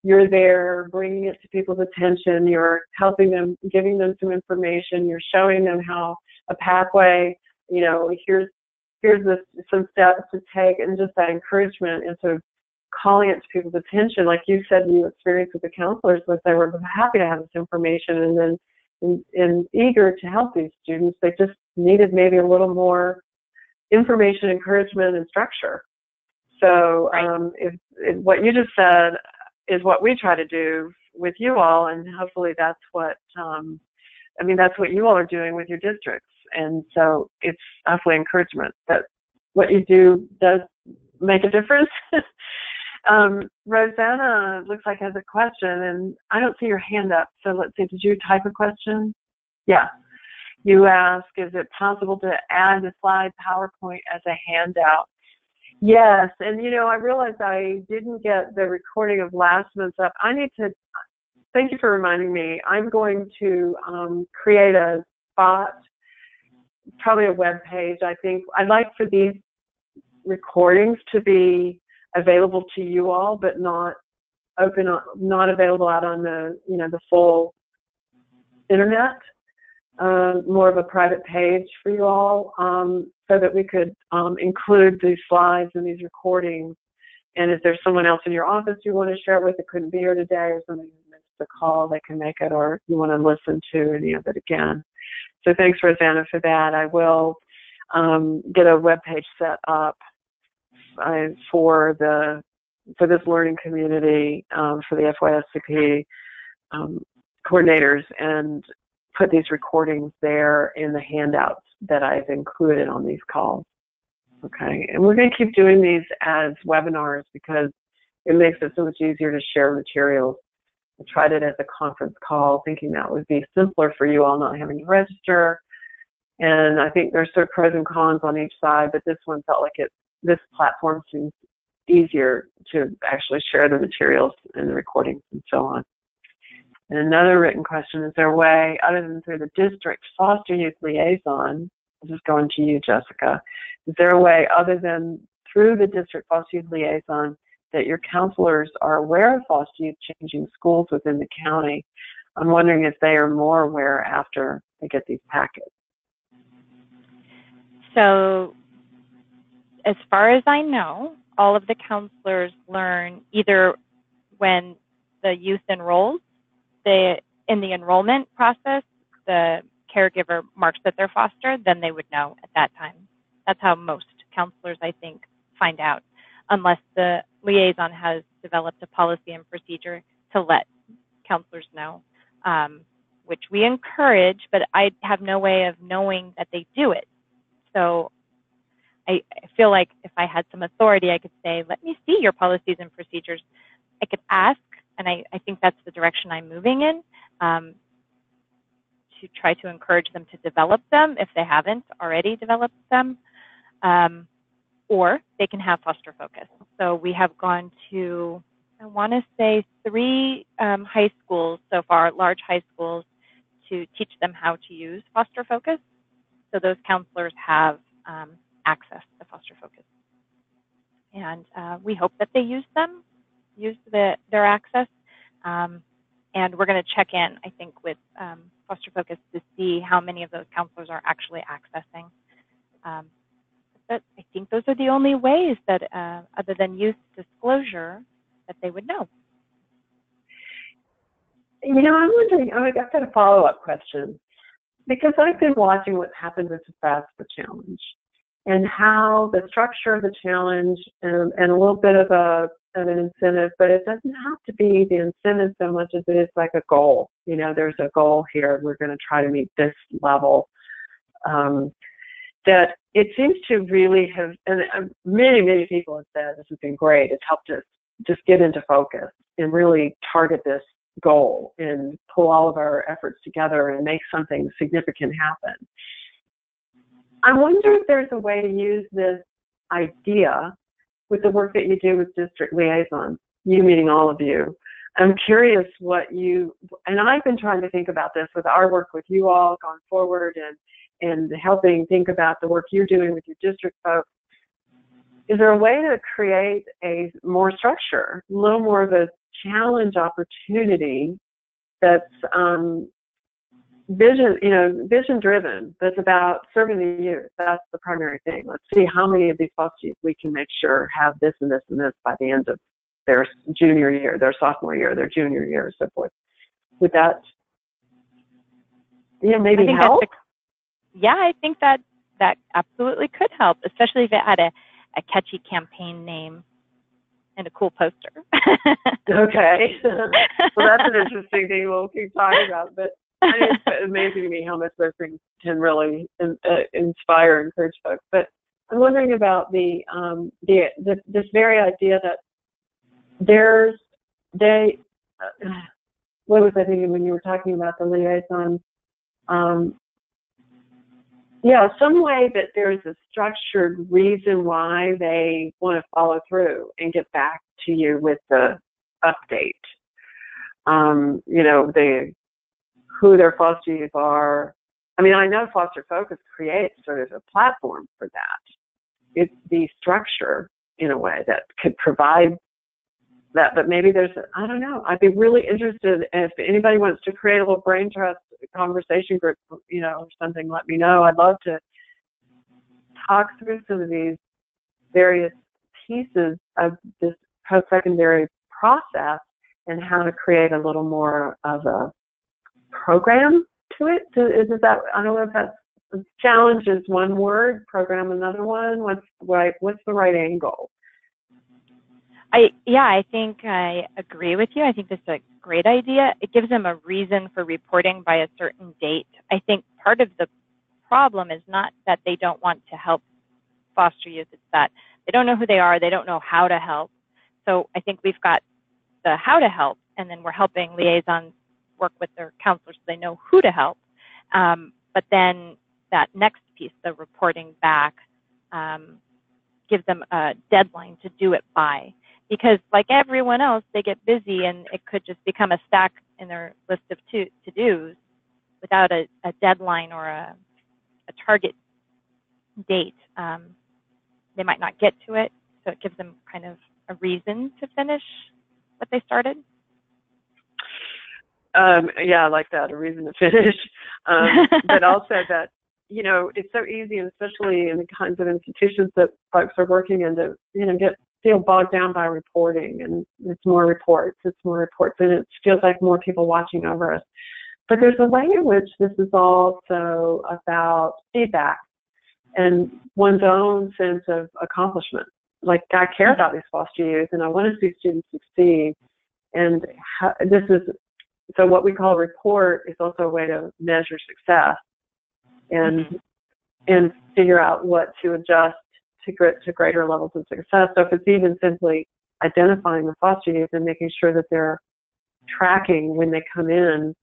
[SPEAKER 1] you're there bringing it to people's attention. You're helping them, giving them some information. You're showing them how a pathway, here's some steps to take, and just that encouragement and sort of calling it to people's attention. Like you said, you experienced with the counselors, was they were happy to have this information and then eager to help these students. They just needed maybe a little more information, encouragement, and structure. So if what you just said is what we try to do with you all, and hopefully that's what that's what you all are doing with your districts. And so it's hopefully encouragement that what you do does make a difference. Rosanna looks like has a question, and I don't see your hand up. So let's see, did you type a question? Yeah. You ask, is it possible to add the slide PowerPoint as a handout? Yes, and I realized I didn't get the recording of last month's up. Thank you for reminding me. I'm going to create a spot, probably a web page. I think I'd like for these recordings to be available to you all, but not available out on the full internet. More of a private page for you all, so that we could include these slides and these recordings. And if there's someone else in your office you want to share it with that couldn't be here today, or somebody who missed the call, they can make it, or you want to listen to any of it again. So thanks, Rosanna, for that. I will get a web page set up for this learning community, for the FYSCP coordinators, and put these recordings there in the handouts that I've included on these calls. Okay, and we're going to keep doing these as webinars because it makes it so much easier to share materials. I tried it as a conference call, thinking that would be simpler for you all not having to register. And I think there's sort of pros and cons on each side, but this one felt like this platform seems easier to actually share the materials and the recordings and so on. And another written question, is there a way, other than through the district foster youth liaison, this is going to you, Jessica, is there a way other than through the district foster youth liaison that your counselors are aware of foster youth changing schools within the county? I'm wondering if they are more aware after they get these packets.
[SPEAKER 2] So as far as I know, all of the counselors learn either when the youth enrolls, in the enrollment process, the caregiver marks that they're foster, then they would know at that time. That's how most counselors, I think, find out, unless the liaison has developed a policy and procedure to let counselors know, which we encourage, but I have no way of knowing that they do it. So I feel like if I had some authority, I could say, let me see your policies and procedures. I could ask, and I think that's the direction I'm moving in, to try to encourage them to develop them if they haven't already developed them, or they can have foster focus. So we have gone to, I want to say 3 high schools so far, large high schools, to teach them how to use foster focus. So those counselors have access to foster focus. And we hope that they use their access. And we're going to check in, I think, with foster focus to see how many of those counselors are actually accessing. But I think those are the only ways that, other than youth disclosure, that they would know.
[SPEAKER 1] You know, I'm wondering, I've got a follow-up question, because I've been watching what's happened with the FAFSA challenge and how the structure of the challenge and a little bit of an incentive, but it doesn't have to be the incentive so much as it is like a goal. You know, there's a goal here. We're going to try to meet this level. That it seems to really have, and many people have said this has been great. It's helped us just get into focus and really target this goal and pull all of our efforts together and make something significant happen. I wonder if there's a way to use this idea with the work that you do with district liaisons, you meaning all of you. I'm curious what and I've been trying to think about this with our work with you all going forward and helping think about the work you're doing with your district folks. Is there a way to create a more structure, a little more of a challenge opportunity that's vision driven, that's about serving the youth? That's the primary thing. Let's see how many of these foster youth we can make sure have this and this and this by the end of their junior year, their sophomore year, their junior year, and so forth. Would that, maybe help?
[SPEAKER 2] I think that absolutely could help, especially if it had a catchy campaign name and a cool poster.
[SPEAKER 1] Okay. Well, that's an interesting thing we'll keep talking about. But it's amazing to me how much those things can really inspire and encourage folks. But I'm wondering about this very idea that what was I thinking when you were talking about the liaison? Some way that there's a structured reason why they want to follow through and get back to you with the update. Who their foster youth are. I mean, I know Foster Focus creates sort of a platform for that. It's the structure in a way that could provide that, but maybe I don't know. I'd be really interested if anybody wants to create a little brain trust conversation group, or something, let me know. I'd love to talk through some of these various pieces of this post-secondary process and how to create a little more of a program to it. Is that, I don't know if that's, challenge is one word, program another one. What's the right angle?
[SPEAKER 2] I think I agree with you. I think this is a great idea. It gives them a reason for reporting by a certain date. I think part of the problem is not that they don't want to help foster youth. It's that they don't know who they are. They don't know how to help. So I think we've got the how to help, and then we're helping liaisons work with their counselors so they know who to help. But then that next piece, the reporting back, gives them a deadline to do it by. Because like everyone else, they get busy and it could just become a stack in their list of to-dos without a deadline or a target date. They might not get to it, so it gives them kind of a reason to finish what they started.
[SPEAKER 1] Yeah, I like that, a reason to finish. But also that, it's so easy, and especially in the kinds of institutions that folks are working in, to, feel bogged down by reporting, and it's more reports, and it feels like more people watching over us. But there's a way in which this is also about feedback and one's own sense of accomplishment. Like, I care about these foster youth, and I want to see students succeed. And so what we call a report is also a way to measure success and figure out what to adjust to greater levels of success. So if it's even simply identifying the foster youth and making sure that they're tracking when they come in,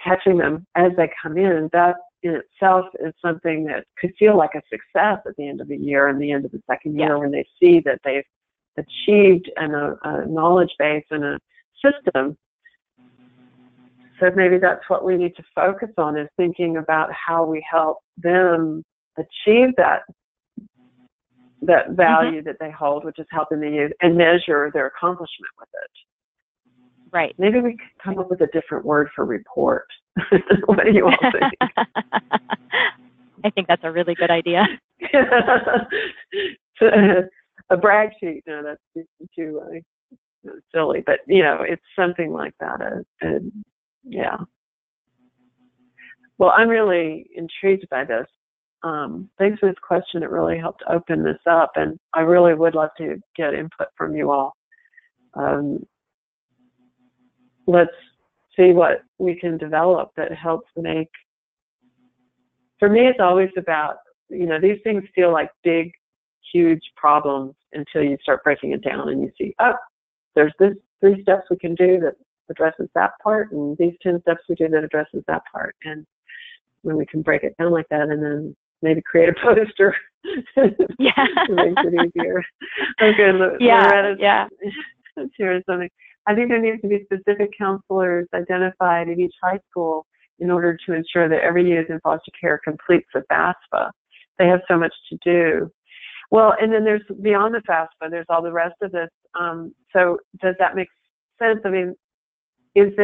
[SPEAKER 1] catching them as they come in, that in itself is something that could feel like a success at the end of the year and the end of the second year, when they see that they've achieved a knowledge base and a system. So maybe that's what we need to focus on, is thinking about how we help them achieve that value that they hold, which is helping the youth, and measure their accomplishment with it.
[SPEAKER 2] Right.
[SPEAKER 1] Maybe we could come up with a different word for report. What do you all think?
[SPEAKER 2] I think that's a really good idea.
[SPEAKER 1] A brag sheet. No, that's too silly. But, it's something like that. Yeah. Well, I'm really intrigued by this. Thanks for this question. It really helped open this up, and I really would love to get input from you all. Let's see what we can develop that helps make. For me, it's always about, these things feel like big, huge problems until you start breaking it down and you see, there's this 3 steps we can do that addresses that part, and these 10 steps we do that addresses that part. And when we can break it down like that, and then maybe create a poster, it makes it easier. Okay, Loretta's sharing something. I think there needs to be specific counselors identified at each high school in order to ensure that every youth in foster care completes the FAFSA. They have so much to do. Well, and then there's, beyond the FAFSA, there's all the rest of this. So does that make sense? I mean, this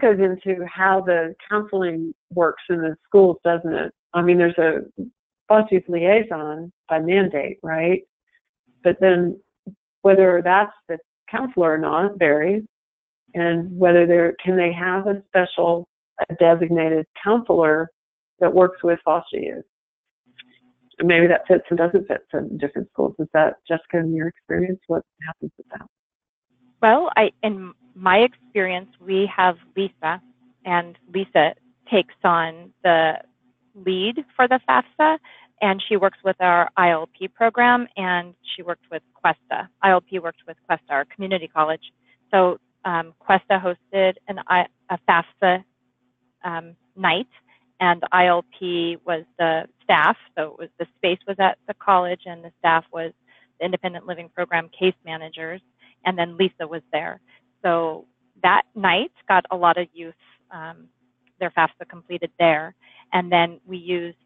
[SPEAKER 1] goes into how the counseling works in the schools, doesn't it? I mean, there's a foster youth liaison by mandate, right? But then whether that's the counselor or not varies, and whether they have a designated counselor that works with foster youth. Maybe that fits and doesn't fit in different schools. Is that, Jessica, in your experience, what happens with that?
[SPEAKER 2] Well, in my experience, we have Lisa, and Lisa takes on the lead for the FAFSA, and she works with our ILP program, and she worked with Questa. ILP worked with Questa, our community college. So Questa hosted a FAFSA night, and the ILP was the staff. So the space was at the college, and the staff was the independent living program case managers, and then Lisa was there. So that night got a lot of youth, their FAFSA completed there. And then we used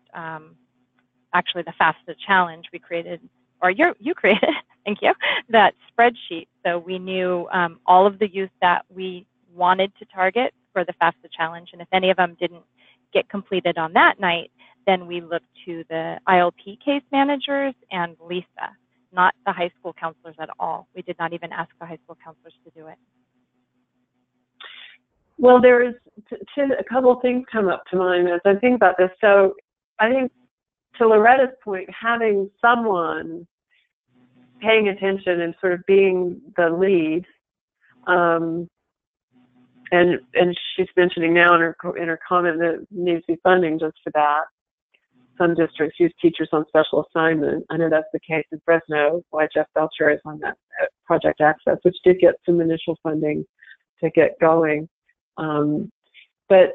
[SPEAKER 2] actually the FAFSA challenge we created, or you created, thank you, that spreadsheet. So we knew all of the youth that we wanted to target for the FAFSA challenge. And if any of them didn't get completed on that night, then we looked to the ILP case managers and Lisa, not the high school counselors at all. We did not even ask the high school counselors to do it.
[SPEAKER 1] Well, there's a couple of things come up to mind as I think about this. So I think, to Loretta's point, having someone paying attention and sort of being the lead, and she's mentioning now in her comment that needs to be funding just for that. some districts use teachers on special assignment. I know that's the case in Fresno, why Jeff Belcher is on that Project Access, which did get some initial funding to get going. But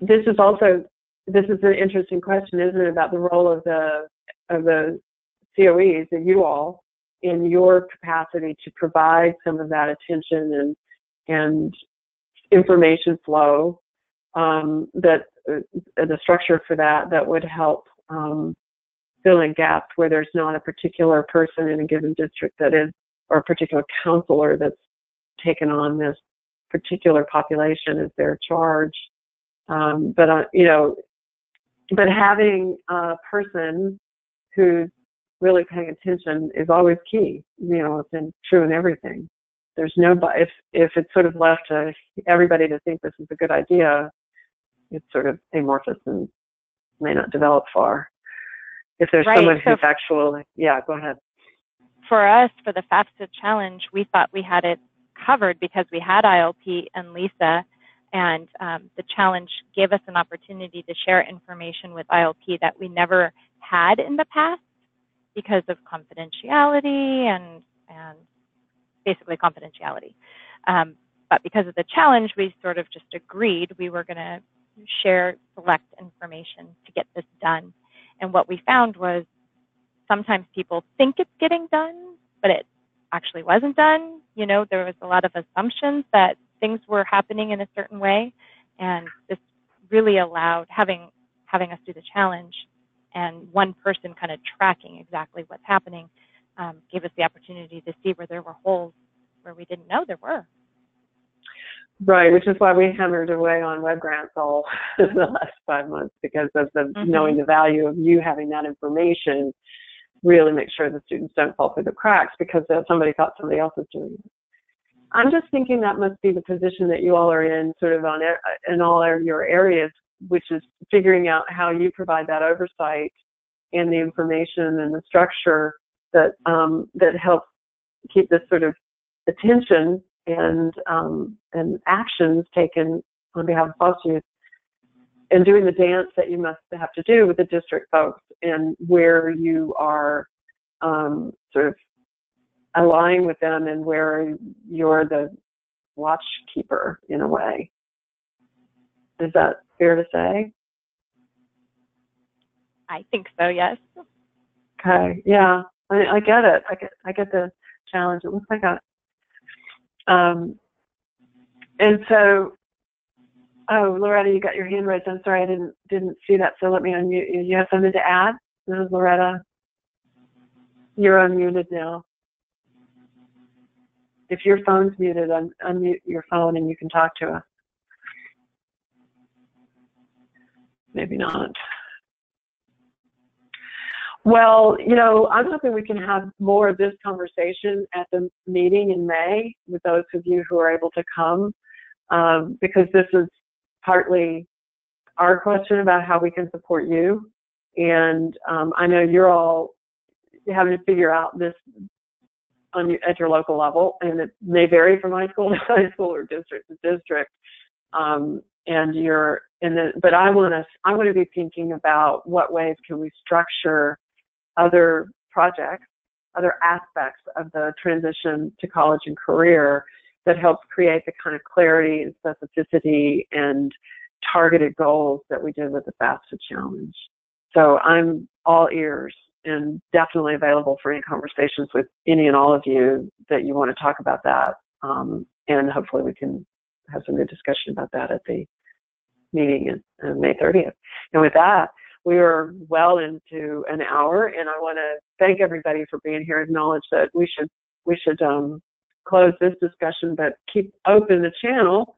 [SPEAKER 1] this is an interesting question, isn't it, about the role of the COEs, and you all, in your capacity to provide some of that attention and information flow, that the structure for that would help fill in gaps where there's not a particular person in a given district that is, or a particular counselor that's taken on this particular population as their charge. But having a person who's really paying attention is always key. It's true in everything. There's nobody, if it's sort of left to everybody to think this is a good idea, it's sort of amorphous and may not develop far. If there's someone who's actually, go ahead.
[SPEAKER 2] For us, for the FAFSA challenge, we thought we had it covered because we had ILP and Lisa, and the challenge gave us an opportunity to share information with ILP that we never had in the past because of confidentiality and basically confidentiality. But because of the challenge, we sort of just agreed we were going to share select information to get this done. And what we found was sometimes people think it's getting done, but it actually wasn't done. There was a lot of assumptions that things were happening in a certain way, and this really allowed having us do the challenge and one person kind of tracking exactly what's happening gave us the opportunity to see where there were holes where we didn't know there were.
[SPEAKER 1] Right, which is why we hammered away on web grants all the last 5 months, because of the knowing the value of you having that information, really make sure the students don't fall through the cracks because somebody thought somebody else was doing it. I'm just thinking that must be the position that you all are in, sort of in all of your areas, which is figuring out how you provide that oversight and the information and the structure that helps keep this sort of attention and actions taken on behalf of foster youth, and doing the dance that you must have to do with the district folks, and where you are sort of aligning with them and where you're the watchkeeper in a way. Is that fair to say?
[SPEAKER 2] I think so, yes.
[SPEAKER 1] Okay, yeah, I get it. I get the challenge. It looks like and so, Loretta, you got your hand raised. I'm sorry, I didn't see that, so let me unmute you. You have something to add? This is Loretta. You're unmuted now. If your phone's muted, unmute your phone and you can talk to us. Maybe not. Well, I'm hoping we can have more of this conversation at the meeting in May with those of you who are able to come, because this is partly our question about how we can support you. And I know you're all having to figure out this at your local level, and it may vary from high school to high school or district to district. But I want to be thinking about what ways can we structure other projects, other aspects of the transition to college and career that helps create the kind of clarity and specificity and targeted goals that we did with the FAFSA challenge. So I'm all ears and definitely available for any conversations with any and all of you that you want to talk about that. And hopefully we can have some good discussion about that at the meeting on May 30th. And with that, we are well into an hour, and I want to thank everybody for being here. Acknowledge that we should close this discussion, but keep open the channel.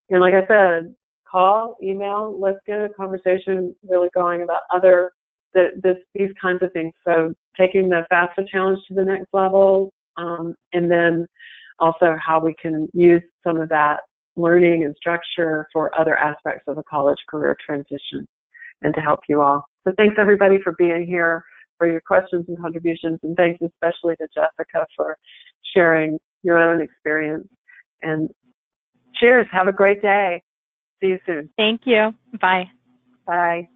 [SPEAKER 1] And like I said, call, email, let's get a conversation really going about these kinds of things. So taking the FAFSA challenge to the next level, and then also how we can use some of that learning and structure for other aspects of the college career transition, and to help you all. So thanks everybody for being here, for your questions and contributions, and thanks especially to Jessica for sharing your own experience. And cheers, have a great day. See you soon.
[SPEAKER 2] Thank you. Bye.
[SPEAKER 1] Bye.